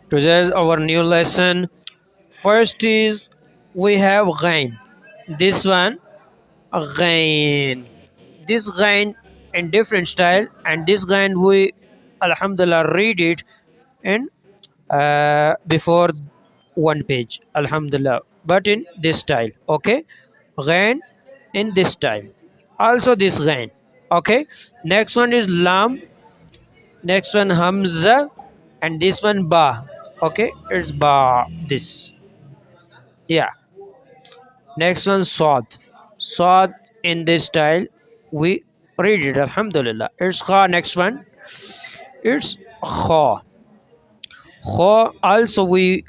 Today's our new lesson. First is we have ghain. This one ghain. This ghain in different style, and this ghain we alhamdulillah read it in before one page alhamdulillah, but in this style. Okay, ghain in this style. Also this ghain. Okay. Next one is lam. Next one hamza, and this one ba. Okay, it's ba. This. Yeah. Next one sad. Sad in this style we read it alhamdulillah. It's kha. Next one it's kha. Kha also we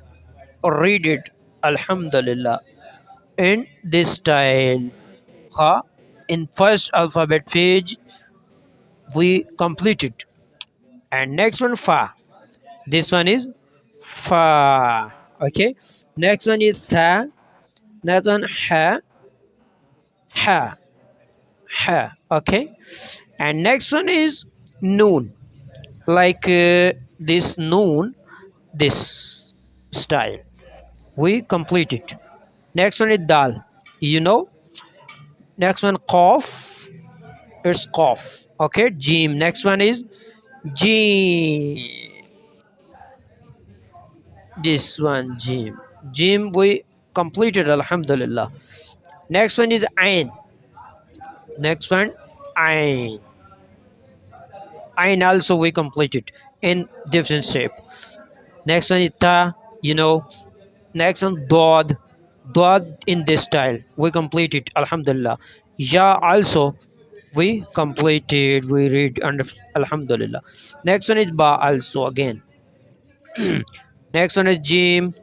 read it alhamdulillah in this style. Kha in first alphabet page we complete it. And next one fa. This one is fa. Okay. Next one is tha. Next one ha. Ha. Ha. Okay. And next one is noon. Like this noon, this style. We complete it. Next one is dal. You know. Next one qaf. It's qaf. Okay. Jim. Next one is jim. This one jim. Jim we completed alhamdulillah. Next one is ain. Next one ain. Ain also we completed in different shape. Next one is ta. You know. Next one dod. Dod in this style we completed alhamdulillah. Ya also we completed, we read under alhamdulillah. Next one is ba also again. Next one is jim,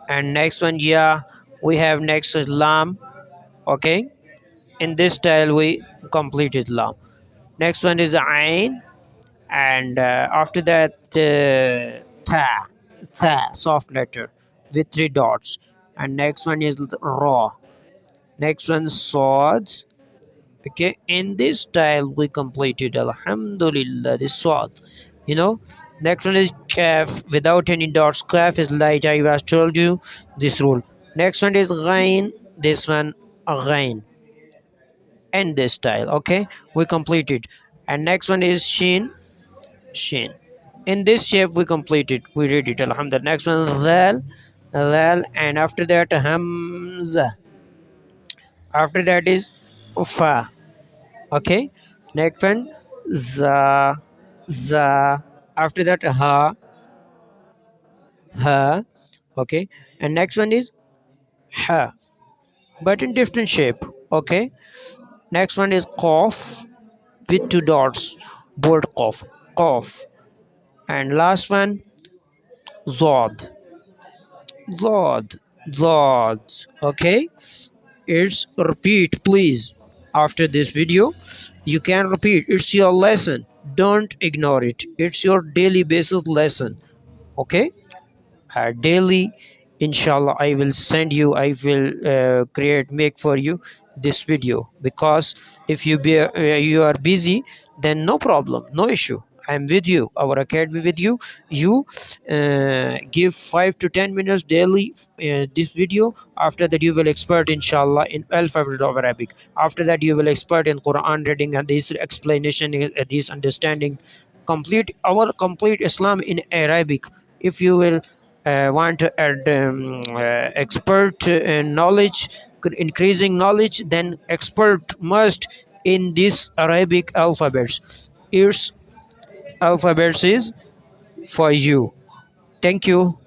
and next one ya. We have next is lam. Okay, in this style we completed lam. Next one is ain, and after that tha soft letter with 3 dots, and next one is ra. Next one sad. Okay, in this style we completed alhamdulillah this swad. You know. Next one is kaf without any dots. Kaf is light, I was told you this rule. Next one is ghain. This one ghain in this style. Okay, we completed. And next one is shin. Shin in this shape we completed, we read it alhamdulillah. Next one is zal, and after that hamza. After that is fa. Okay. Next one za. After that ha. Okay. And next one is ha, but in different shape. Okay. Next one is qaf with 2 dots, bold qaf. And last one zod. Okay. It's repeat please. After this video you can repeat. It's your lesson, don't ignore it. It's your daily basis lesson. Okay. Daily inshallah I will send you, I will make for you this video, because if you are busy then no problem, no issue. I am with you, our academy with you. You give 5 to 10 minutes daily this video. After that you will expert inshallah in alphabet of Arabic. After that you will expert in Quran reading and this explanation, this understanding, complete Islam in Arabic. If you will want to add expert knowledge, increasing knowledge, then expert must in this Arabic alphabets. Its alphabets is for you. Thank you.